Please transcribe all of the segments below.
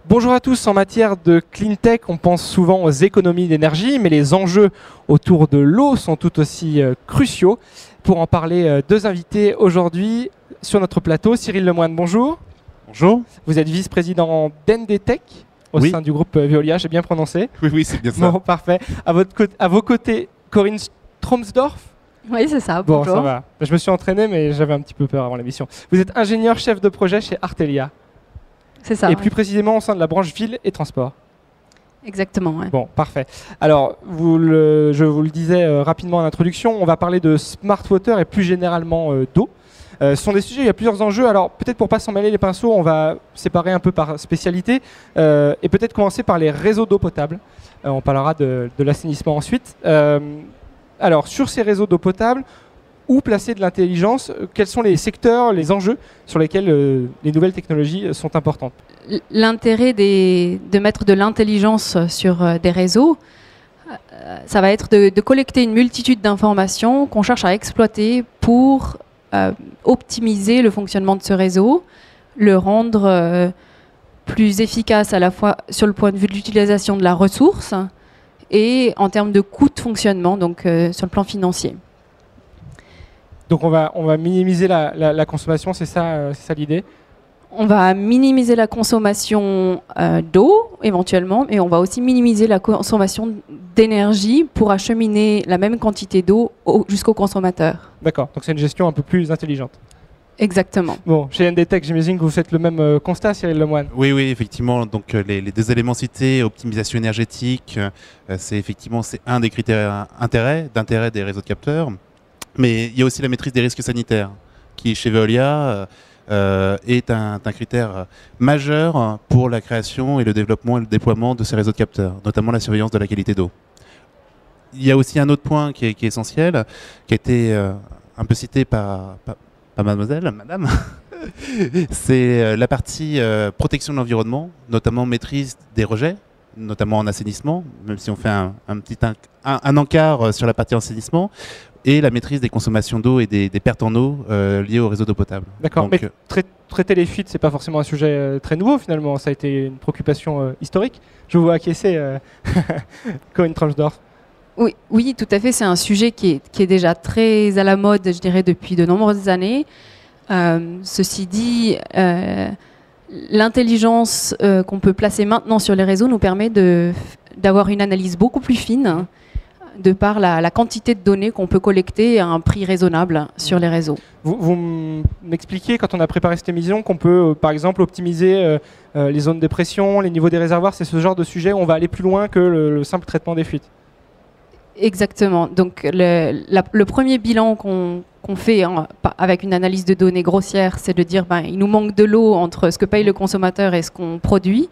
Bonjour à tous, en matière de clean tech, on pense souvent aux économies d'énergie, mais les enjeux autour de l'eau sont tout aussi cruciaux. Pour en parler, deux invités aujourd'hui sur notre plateau. Cyril Lemoine, bonjour. Bonjour. Vous êtes vice-président d'Endetech au sein du groupe Veolia, j'ai bien prononcé? Oui, c'est bien ça. Bon, parfait. À vos côtés, Corinne Stromsdorf. Oui, c'est ça. Bon, Bonjour. ça va. Je me suis entraîné, mais j'avais un petit peu peur avant l'émission. Vous êtes ingénieur chef de projet chez Artelia. C'est ça. Et ouais. plus précisément au sein de la branche ville et transport. Exactement. Ouais. Bon, parfait. Alors, je vous le disais rapidement en introduction, on va parler de smart water et plus généralement d'eau. Ce sont des sujets, il y a plusieurs enjeux. Alors, peut-être pour ne pas s'en mêler les pinceaux, on va séparer un peu par spécialité et peut-être commencer par les réseaux d'eau potable. On parlera de l'assainissement ensuite. Alors, sur ces réseaux d'eau potable, où placer de l'intelligence? Quels sont les secteurs, les enjeux sur lesquels les nouvelles technologies sont importantes? L'intérêt de mettre de l'intelligence sur des réseaux, ça va être de collecter une multitude d'informations qu'on cherche à exploiter pour optimiser le fonctionnement de ce réseau, le rendre plus efficace à la fois sur le point de vue de l'utilisation de la ressource et en termes de coût de fonctionnement, donc sur le plan financier. Donc on va minimiser la consommation, c'est ça l'idée? On va minimiser la consommation d'eau éventuellement, et on va aussi minimiser la consommation d'énergie pour acheminer la même quantité d'eau jusqu'au consommateur. D'accord, donc c'est une gestion un peu plus intelligente. Exactement. Bon, chez Endetech, j'imagine que vous faites le même constat, Cyril Lemoine. Oui, effectivement. Donc les deux éléments cités, optimisation énergétique, c'est un des critères d'intérêt des réseaux de capteurs. Mais il y a aussi la maîtrise des risques sanitaires, qui chez Veolia est un critère majeur pour la création et le développement et le déploiement de ces réseaux de capteurs, notamment la surveillance de la qualité d'eau. Il y a aussi un autre point qui est essentiel, qui a été un peu cité par madame, c'est la partie protection de l'environnement, notamment maîtrise des rejets, notamment en assainissement, même si on fait un encart sur la partie assainissement, et la maîtrise des consommations d'eau et des pertes en eau liées au réseau d'eau potable. D'accord, mais traiter les fuites, c'est pas forcément un sujet très nouveau finalement, ça a été une préoccupation historique. Je vous vois acquiescer, Corinne Stromsdorf. Oui, tout à fait, c'est un sujet qui est déjà très à la mode, je dirais, depuis de nombreuses années. Ceci dit, l'intelligence qu'on peut placer maintenant sur les réseaux nous permet d'avoir une analyse beaucoup plus fine de par la quantité de données qu'on peut collecter à un prix raisonnable sur les réseaux. Vous m'expliquiez, quand on a préparé cette émission, qu'on peut, par exemple, optimiser les zones de pression, les niveaux des réservoirs. C'est ce genre de sujet où on va aller plus loin que le simple traitement des fuites. Exactement. Donc, le premier bilan qu'on fait avec une analyse de données grossière, c'est de dire il nous manque de l'eau entre ce que paye le consommateur et ce qu'on produit.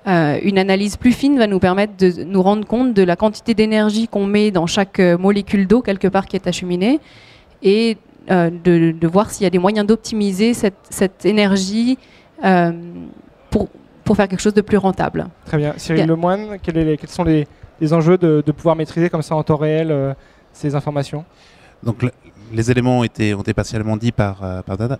Une analyse plus fine va nous permettre de nous rendre compte de la quantité d'énergie qu'on met dans chaque molécule d'eau quelque part qui est acheminée et de voir s'il y a des moyens d'optimiser cette énergie pour faire quelque chose de plus rentable. Très bien. Cyril Lemoine, quels sont les enjeux de pouvoir maîtriser comme ça en temps réel ces informations? Donc les éléments ont été partiellement dits par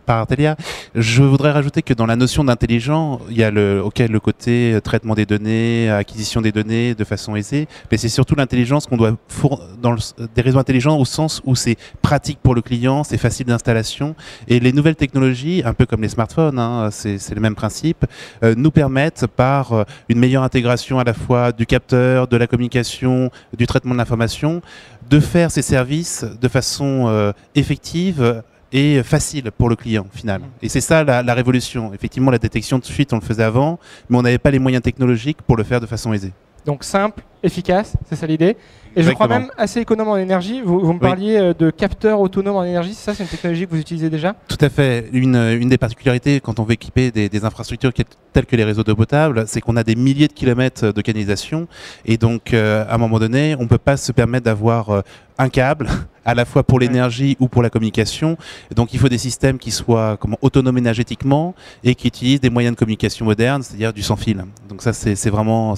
Artelia. Je voudrais rajouter que dans la notion d'intelligent, il y a le côté traitement des données, acquisition des données de façon aisée, mais c'est surtout l'intelligence qu'on doit dans des réseaux intelligents au sens où c'est pratique pour le client, c'est facile d'installation, et les nouvelles technologies, un peu comme les smartphones, c'est le même principe, nous permettent par une meilleure intégration à la fois du capteur, de la communication, du traitement de l'information, de faire ces services de façon effective et facile pour le client final. Et c'est ça la révolution. Effectivement, la détection de fuite, on le faisait avant, mais on n'avait pas les moyens technologiques pour le faire de façon aisée. Donc simple, efficace, c'est ça l'idée. Et je crois même assez économe en énergie. Vous me parliez de capteurs autonomes en énergie, c'est ça, c'est une technologie que vous utilisez déjà? Tout à fait. Une des particularités quand on veut équiper des infrastructures telles que les réseaux d'eau potable, c'est qu'on a des milliers de kilomètres de canalisation et donc à un moment donné, on ne peut pas se permettre d'avoir un câble à la fois pour l'énergie ou pour la communication. Et donc il faut des systèmes qui soient autonomes énergétiquement et qui utilisent des moyens de communication modernes, c'est-à-dire du sans fil. Donc ça c'est vraiment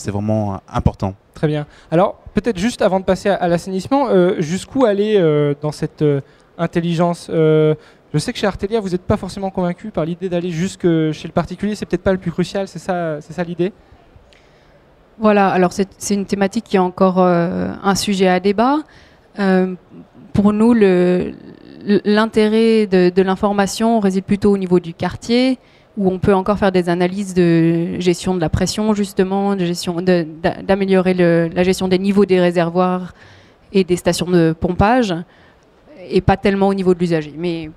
important. Très bien. Alors peut-être juste avant de passer à l'assainissement, jusqu'où aller dans cette intelligence? Je sais que chez Artelia, vous n'êtes pas forcément convaincu par l'idée d'aller jusque chez le particulier. C'est peut-être pas le plus crucial, c'est ça l'idée? Voilà, alors c'est une thématique qui est encore un sujet à débat. Pour nous, l'intérêt de l'information réside plutôt au niveau du quartier, où on peut encore faire des analyses de gestion de la pression, justement, d'améliorer la gestion des niveaux des réservoirs et des stations de pompage, et pas tellement au niveau de l'usager. Mais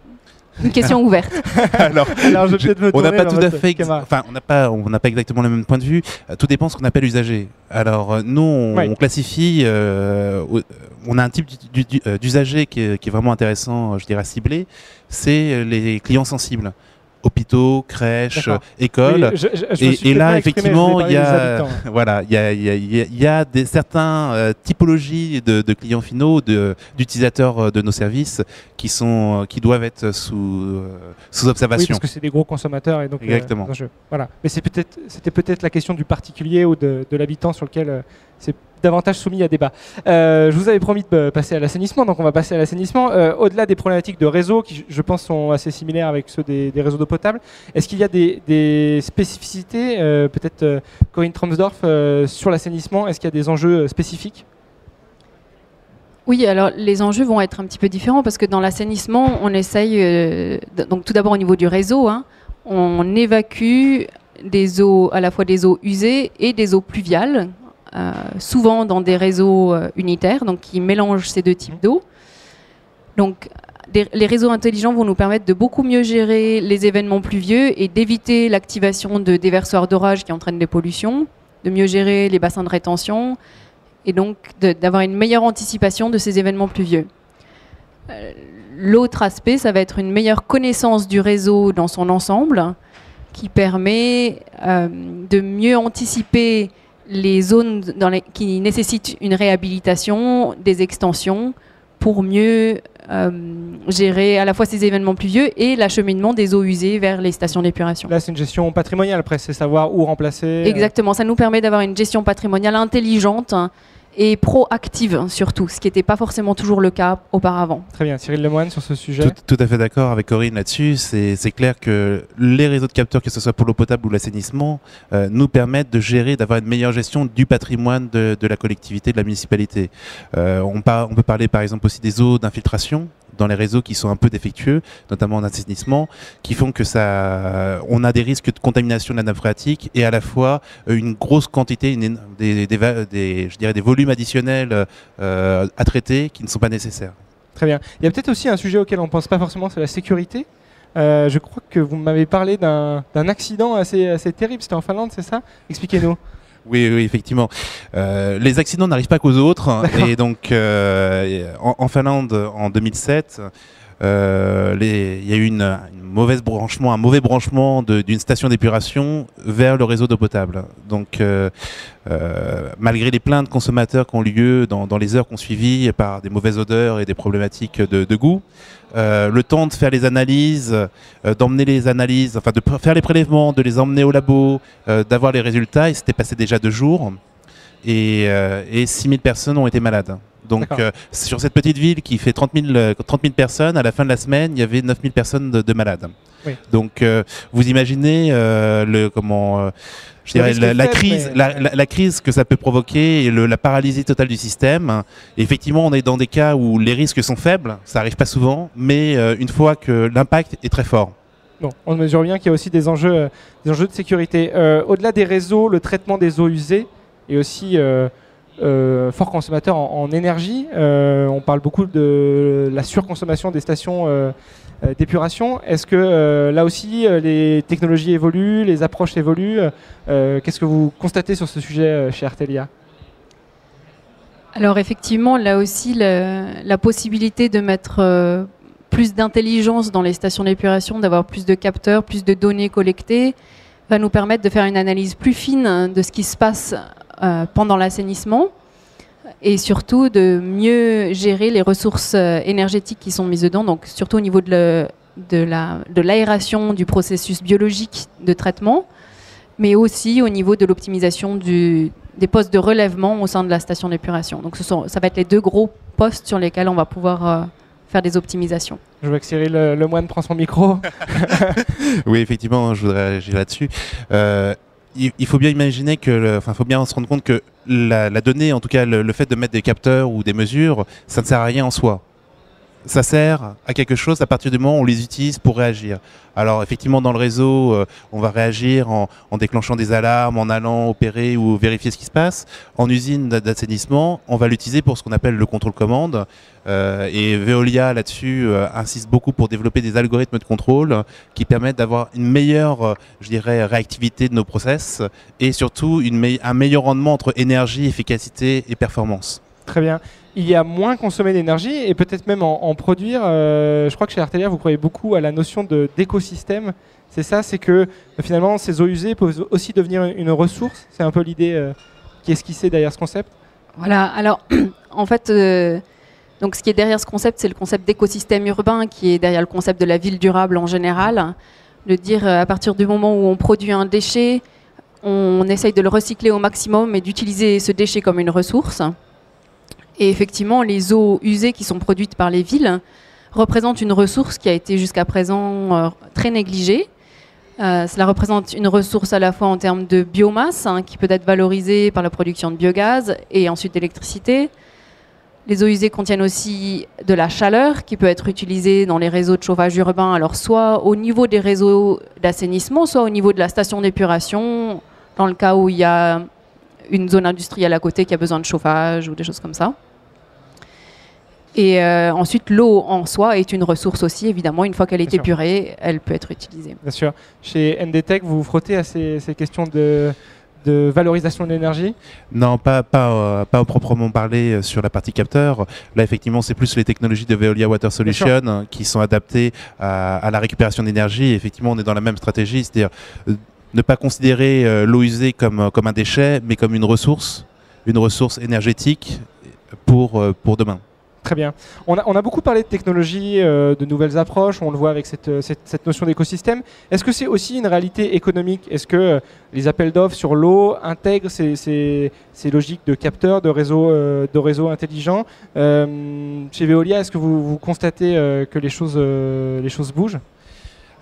une question ouverte. Alors je vais peut-être me on n'a tourner pas vers tout à votre fait, camarade. enfin, on n'a pas exactement le même point de vue. Tout dépend de ce qu'on appelle usager. Alors nous, on classifie, on a un type d'usager qui est vraiment intéressant, je dirais ciblé, c'est les clients sensibles. Hôpitaux, crèches, écoles. Oui, je me suis et là, exprimé, effectivement, je voulais parler des habitants. voilà, il y a certaines typologies de clients finaux, d'utilisateurs de nos services qui doivent être sous observation. Oui, parce que c'est des gros consommateurs et donc. Exactement. Voilà. Mais c'était peut-être la question du particulier ou de l'habitant sur lequel c'est davantage soumis à débat. Je vous avais promis de passer à l'assainissement, donc on va passer à l'assainissement. Au-delà des problématiques de réseau, qui je pense sont assez similaires avec ceux des réseaux d'eau potable, est-ce qu'il y a des spécificités, peut-être Corinne Tromsdorf, sur l'assainissement? Est-ce qu'il y a des enjeux spécifiques? Oui, alors les enjeux vont être un petit peu différents parce que dans l'assainissement, on essaye, donc tout d'abord au niveau du réseau, on évacue des eaux, à la fois des eaux usées et des eaux pluviales, souvent dans des réseaux unitaires, donc qui mélangent ces deux types d'eau. Donc les réseaux intelligents vont nous permettre de beaucoup mieux gérer les événements pluvieux et d'éviter l'activation de déversoirs d'orage qui entraînent des pollutions, de mieux gérer les bassins de rétention et donc d'avoir une meilleure anticipation de ces événements pluvieux. L'autre aspect, ça va être une meilleure connaissance du réseau dans son ensemble qui permet de mieux anticiper les zones qui nécessitent une réhabilitation, des extensions, pour mieux gérer à la fois ces événements pluvieux et l'acheminement des eaux usées vers les stations d'épuration. Là, c'est une gestion patrimoniale, après, c'est savoir où remplacer. Exactement, ça nous permet d'avoir une gestion patrimoniale intelligente et proactive surtout, ce qui n'était pas forcément toujours le cas auparavant. Très bien. Cyril Lemoine, sur ce sujet. Tout à fait d'accord avec Corinne là-dessus. C'est clair que les réseaux de capteurs, que ce soit pour l'eau potable ou l'assainissement, nous permettent de gérer, d'avoir une meilleure gestion du patrimoine de la collectivité, de la municipalité. On peut parler par exemple aussi des eaux d'infiltration dans les réseaux qui sont un peu défectueux, notamment en assainissement, qui font que on a des risques de contamination de la nappe phréatique et à la fois une grosse quantité, je dirais des volumes additionnels à traiter qui ne sont pas nécessaires. Très bien. Il y a peut-être aussi un sujet auquel on ne pense pas forcément, c'est la sécurité. Je crois que vous m'avez parlé d'un accident assez terrible, c'était en Finlande, c'est ça? Expliquez-nous. Oui, effectivement. Les accidents n'arrivent pas qu'aux autres. Et donc, en Finlande, en 2007, il y a eu un mauvais branchement d'une station d'épuration vers le réseau d'eau potable. Donc, malgré les plaintes consommateurs qui ont lieu dans les heures qu'on suivit par des mauvaises odeurs et des problématiques de goût, le temps de faire les analyses, d'emmener les analyses, enfin de faire les prélèvements, de les emmener au labo, d'avoir les résultats, il s'était passé déjà 2 jours et 6000 personnes ont été malades. Donc sur cette petite ville qui fait 30 000 personnes, à la fin de la semaine, il y avait 9000 personnes de malades. Oui. Donc vous imaginez je dirais la crise que ça peut provoquer et la paralysie totale du système. Et effectivement, on est dans des cas où les risques sont faibles, ça arrive pas souvent, mais une fois que l'impact est très fort. Bon, on mesure bien qu'il y a aussi des enjeux de sécurité. Au-delà des réseaux, le traitement des eaux usées est aussi fort consommateur en énergie. On parle beaucoup de la surconsommation des stations d'épuration. Est-ce que là aussi les technologies évoluent, les approches évoluent? Qu'est-ce que vous constatez sur ce sujet chez Artelia? Alors effectivement, là aussi, la possibilité de mettre plus d'intelligence dans les stations d'épuration, d'avoir plus de capteurs, plus de données collectées, va nous permettre de faire une analyse plus fine de ce qui se passe pendant l'assainissement et surtout de mieux gérer les ressources énergétiques qui sont mises dedans, donc surtout au niveau de l'aération du processus biologique de traitement, mais aussi au niveau de l'optimisation des postes de relèvement au sein de la station d'épuration. Donc ça va être les 2 gros postes sur lesquels on va pouvoir faire des optimisations. Je vois que Cyril Lemoine prend son micro. Oui, effectivement, je voudrais réagir là-dessus. Il faut bien imaginer faut bien se rendre compte que la donnée, en tout cas le fait de mettre des capteurs ou des mesures, ça ne sert à rien en soi. Ça sert à quelque chose à partir du moment où on les utilise pour réagir. Alors effectivement dans le réseau, on va réagir en déclenchant des alarmes, en allant opérer ou vérifier ce qui se passe. En usine d'assainissement, on va l'utiliser pour ce qu'on appelle le contrôle-commande. Et Veolia là-dessus insiste beaucoup pour développer des algorithmes de contrôle qui permettent d'avoir une meilleure, réactivité de nos process et surtout un meilleur rendement entre énergie, efficacité et performance. Très bien. Il y a moins consommé d'énergie et peut-être même en produire. Je crois que chez Artelia, vous croyez beaucoup à la notion d'écosystème. C'est ça, c'est que finalement, ces eaux usées peuvent aussi devenir une ressource. C'est un peu l'idée qui est esquissée derrière ce concept. Voilà, alors en fait, donc ce qui est derrière ce concept, c'est le concept d'écosystème urbain qui est derrière le concept de la ville durable en général. De dire à partir du moment où on produit un déchet, on essaye de le recycler au maximum et d'utiliser ce déchet comme une ressource. Et effectivement, les eaux usées qui sont produites par les villes représentent une ressource qui a été jusqu'à présent très négligée. Cela représente une ressource à la fois en termes de biomasse, qui peut être valorisée par la production de biogaz et ensuite d'électricité. Les eaux usées contiennent aussi de la chaleur qui peut être utilisée dans les réseaux de chauffage urbain, alors soit au niveau des réseaux d'assainissement, soit au niveau de la station d'épuration, dans le cas où il y a une zone industrielle à côté qui a besoin de chauffage ou des choses comme ça. Et ensuite, l'eau en soi est une ressource aussi, évidemment. Une fois qu'elle est épurée, elle peut être utilisée. Bien sûr. Chez NDTech, vous vous frottez à ces questions de valorisation de l'énergie? Non, pas proprement parler sur la partie capteur. Là, effectivement, c'est plus les technologies de Veolia Water Solutions qui sont adaptées à la récupération d'énergie. Effectivement, on est dans la même stratégie, c'est-à-dire ne pas considérer l'eau usée comme un déchet, mais comme une ressource énergétique pour demain. Très bien. On a beaucoup parlé de technologie, de nouvelles approches, on le voit avec cette notion d'écosystème. Est-ce que c'est aussi une réalité économique? Est-ce que les appels d'offres sur l'eau intègrent ces logiques de capteurs, de réseaux intelligents? Chez Veolia, est-ce que vous constatez que les choses bougent?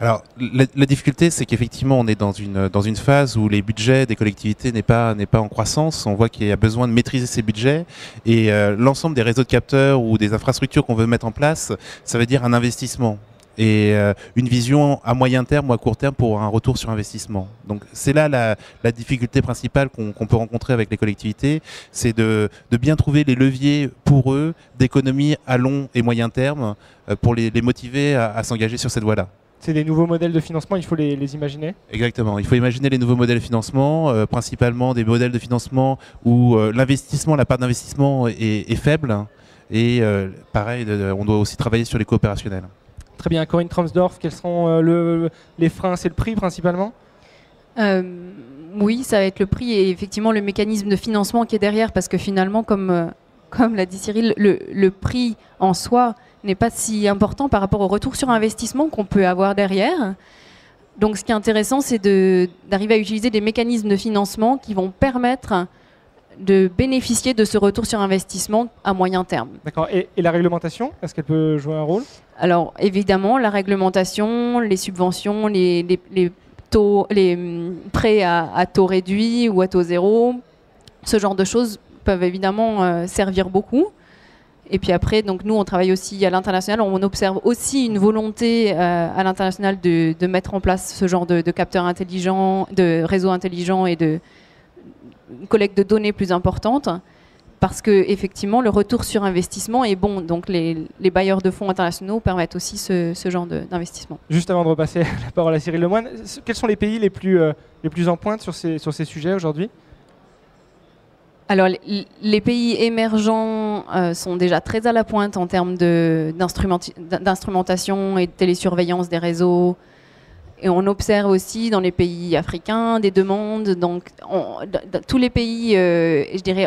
Alors, la difficulté, c'est qu'effectivement, on est dans une phase où les budgets des collectivités n'est pas en croissance. On voit qu'il y a besoin de maîtriser ces budgets et l'ensemble des réseaux de capteurs ou des infrastructures qu'on veut mettre en place, ça veut dire un investissement et une vision à moyen terme ou à court terme pour un retour sur investissement. Donc, c'est là la difficulté principale qu'on peut rencontrer avec les collectivités, c'est de bien trouver les leviers pour eux d'économie à long et moyen terme pour les motiver à s'engager sur cette voie-là. C'est des nouveaux modèles de financement, il faut les imaginer? Exactement, il faut imaginer les nouveaux modèles de financement, principalement des modèles de financement où l'investissement, la part d'investissement est faible. Et pareil, on doit aussi travailler sur les coopérationnels. Très bien, Corinne Tromsdorf, quels sont les freins? C'est le prix principalement? Oui, ça va être le prix et effectivement le mécanisme de financement qui est derrière, parce que finalement, comme l'a dit Cyril, le prix en soi n'est pas si important par rapport au retour sur investissement qu'on peut avoir derrière. Donc ce qui est intéressant, c'est d'arriver à utiliser des mécanismes de financement qui vont permettre de bénéficier de ce retour sur investissement à moyen terme. D'accord. Et la réglementation, est-ce qu'elle peut jouer un rôle? Alors évidemment, la réglementation, les subventions, les prêts à taux réduit ou à taux zéro, ce genre de choses peuvent évidemment servir beaucoup. Et puis après, donc nous, on travaille aussi à l'international. On observe aussi une volonté à l'international de mettre en place ce genre de capteurs intelligents, de réseaux intelligents et de collecte de données plus importante. Parce que effectivement, le retour sur investissement est bon. Donc les bailleurs de fonds internationaux permettent aussi ce genre d'investissement. Juste avant de repasser la parole à Cyril Lemoine, quels sont les pays les plus en pointe sur ces sujets aujourd'hui? Alors, les pays émergents sont déjà très à la pointe en termes d'instrumentation et de télésurveillance des réseaux. Et on observe aussi dans les pays africains des demandes. Donc, tous les pays, je dirais,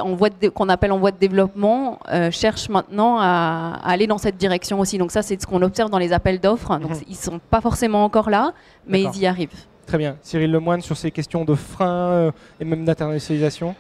qu'on appelle en voie de développement, cherchent maintenant à aller dans cette direction aussi. Donc ça, c'est ce qu'on observe dans les appels d'offres. Donc, ils ne sont pas forcément encore là, mais ils y arrivent. Très bien. Cyril Lemoine, sur ces questions de frein et même d'internationalisation?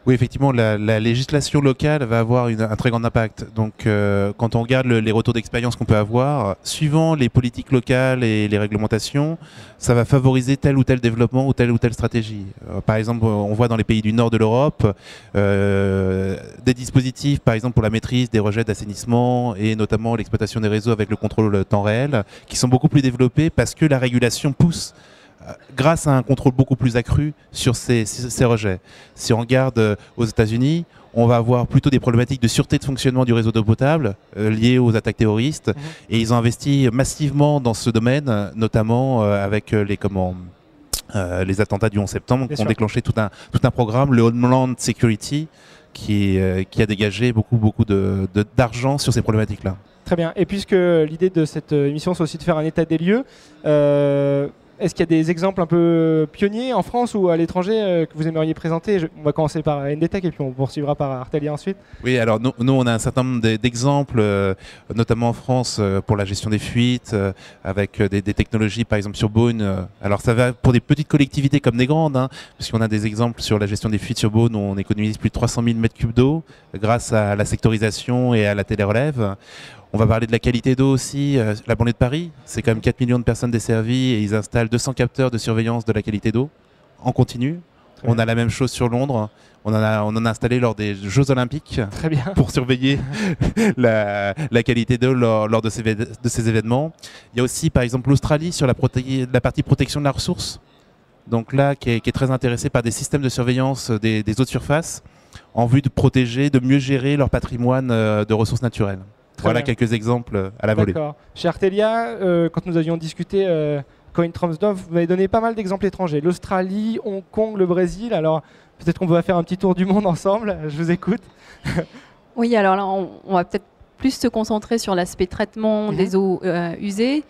Oui, effectivement, la législation locale va avoir un très grand impact. Donc, quand on regarde les retours d'expérience qu'on peut avoir, suivant les politiques locales et les réglementations, ça va favoriser tel ou tel développement ou telle stratégie. Par exemple, on voit dans les pays du nord de l'Europe des dispositifs, par exemple pour la maîtrise des rejets d'assainissement et notamment l'exploitation des réseaux avec le contrôle temps réel, qui sont beaucoup plus développés parce que la régulation pousse grâce à un contrôle beaucoup plus accru sur ces rejets. Si on regarde aux États-Unis, on va avoir plutôt des problématiques de sûreté de fonctionnement du réseau d'eau potable liées aux attaques terroristes. Et ils ont investi massivement dans ce domaine, notamment avec les attentats du 11 septembre, qui ont déclenché tout un programme, le Homeland Security, qui a dégagé beaucoup d'argent sur ces problématiques-là. Très bien. Et puisque l'idée de cette émission, c'est aussi de faire un état des lieux, est-ce qu'il y a des exemples un peu pionniers en France ou à l'étranger que vous aimeriez présenter? On va commencer par NDTech et puis on poursuivra par Artelia ensuite. Oui, alors nous on a un certain nombre d'exemples, notamment en France, pour la gestion des fuites, avec des technologies, par exemple sur Beaune. Alors ça va pour des petites collectivités comme des grandes, hein, puisqu'on a des exemples sur la gestion des fuites sur Beaune où on économise plus de 300 000 m3 d'eau grâce à la sectorisation et à la télérelève. On va parler de la qualité d'eau aussi. La banlieue de Paris, c'est quand même 4 millions de personnes desservies et ils installent 200 capteurs de surveillance de la qualité d'eau en continu. On a la même chose sur Londres. On en a installé lors des Jeux Olympiques. Très bien. Pour surveiller la qualité d'eau lors de ces événements. Il y a aussi par exemple l'Australie sur la partie protection de la ressource. Donc là, qui est très intéressée par des systèmes de surveillance des eaux de surface en vue de protéger, de mieux gérer leur patrimoine de ressources naturelles. Voilà quelques exemples à la volée. D'accord. Chez Artelia, quand nous avions discuté Coin Transdov, vous m'avez donné pas mal d'exemples étrangers. L'Australie, Hong Kong, le Brésil. Alors peut-être qu'on va faire un petit tour du monde ensemble. Je vous écoute. Oui, alors là, on va peut-être plus se concentrer sur l'aspect traitement des eaux usées.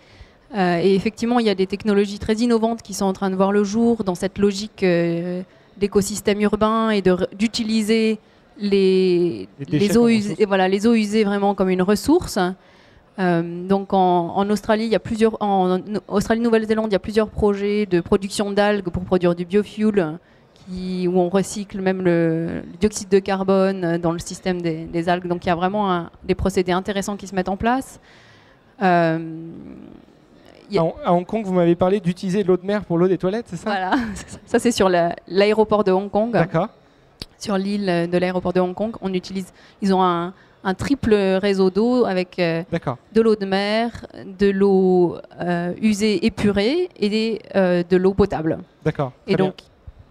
Et effectivement, il y a des technologies très innovantes qui sont en train de voir le jour dans cette logique d'écosystème urbain et d'utiliser les eaux usées, les eaux usées vraiment comme une ressource. Donc en Australie, en Australie-Nouvelle-Zélande, il y a plusieurs projets de production d'algues pour produire du biofuel où on recycle même le dioxyde de carbone dans le système des algues. Donc il y a vraiment des procédés intéressants qui se mettent en place. À Hong Kong, vous m'avez parlé d'utiliser l'eau de mer pour l'eau des toilettes, c'est ça? Voilà, ça c'est sur l'aéroport de Hong Kong. D'accord. Sur l'île de l'aéroport de Hong Kong, ils ont un triple réseau d'eau avec de l'eau de mer, de l'eau usée épurée et de l'eau potable. D'accord. Et donc,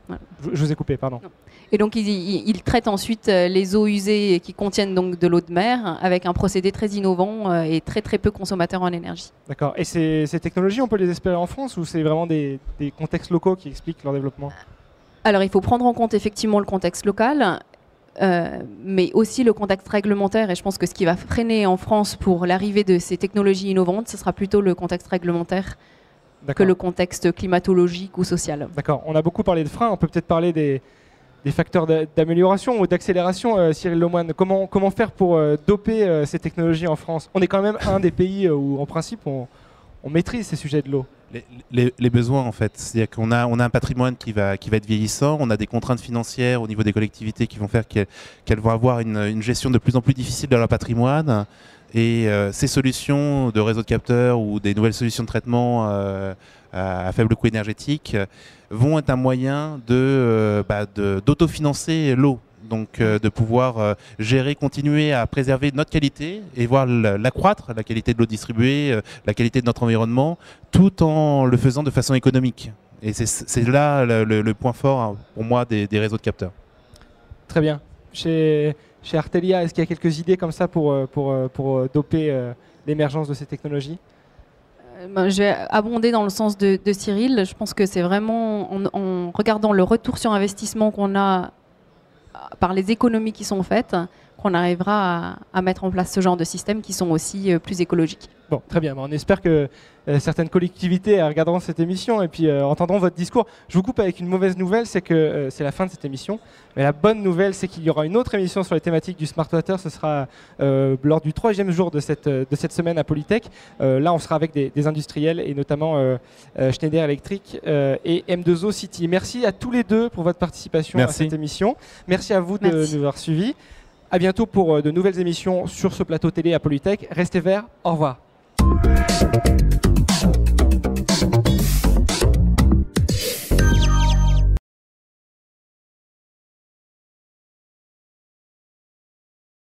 voilà. Je vous ai coupé, pardon. Non. Et donc ils traitent ensuite les eaux usées qui contiennent donc de l'eau de mer avec un procédé très innovant et très très peu consommateur en énergie. D'accord. Et ces technologies, on peut les espérer en France ou c'est vraiment des contextes locaux qui expliquent leur développement? Alors, il faut prendre en compte effectivement le contexte local, mais aussi le contexte réglementaire. Et je pense que ce qui va freiner en France pour l'arrivée de ces technologies innovantes, ce sera plutôt le contexte réglementaire que le contexte climatologique ou social. D'accord. On a beaucoup parlé de freins. On peut peut-être parler des facteurs d'amélioration ou d'accélération. Cyril Lemoine, comment faire pour doper ces technologies en France? On est quand même un des pays où, en principe, on maîtrise ces sujets de l'eau. Les besoins en fait, c'est-à-dire qu'on a un patrimoine qui va être vieillissant, on a des contraintes financières au niveau des collectivités qui vont faire qu'elles vont avoir une gestion de plus en plus difficile de leur patrimoine et ces solutions de réseaux de capteurs ou des nouvelles solutions de traitement à faible coût énergétique vont être un moyen d'autofinancer l'eau. Donc de pouvoir gérer, continuer à préserver notre qualité et voir l'accroître, la qualité de l'eau distribuée, la qualité de notre environnement, tout en le faisant de façon économique. Et c'est là le point fort pour moi des réseaux de capteurs. Très bien. Chez Artelia, est-ce qu'il y a quelques idées comme ça pour doper l'émergence de ces technologies? Je vais abonder dans le sens de Cyril. Je pense que c'est vraiment en regardant le retour sur investissement qu'on a par les économies qui sont faites, qu'on arrivera à mettre en place ce genre de systèmes qui sont aussi plus écologiques. Bon, très bien. On espère que certaines collectivités regarderont cette émission et puis entendront votre discours. Je vous coupe avec une mauvaise nouvelle, c'est que c'est la fin de cette émission. Mais la bonne nouvelle, c'est qu'il y aura une autre émission sur les thématiques du Smart Water. Ce sera lors du 3e jour de cette semaine à Polytech. Là, on sera avec des industriels et notamment Schneider Electric et M2O City. Merci à tous les deux pour votre participation à cette émission. Merci à vous de nous avoir suivis. À bientôt pour de nouvelles émissions sur ce plateau télé à Polytech. Restez verts. Au revoir.